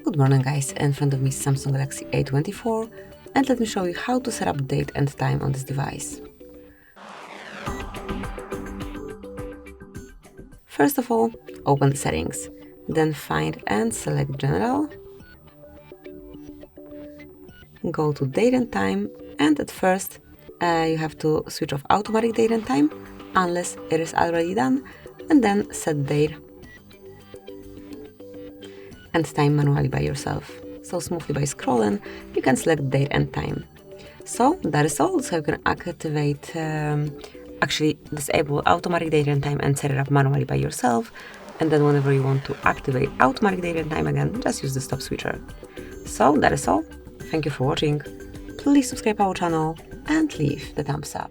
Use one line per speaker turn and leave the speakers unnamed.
Good morning guys, in front of me is Samsung Galaxy A24 and let me show you how to set up date and time on this device. First of all, open the settings, then find and select General, go to Date and Time, and at first you have to switch off automatic date and time unless it is already done, and then set date and time manually by yourself. So smoothly by scrolling, you can select date and time. So that is all. So you can activate, actually disable automatic date and time and set it up manually by yourself. And then whenever you want to activate automatic date and time again, just use the stop switcher. So that is all. Thank you for watching. Please subscribe our channel and leave the thumbs up.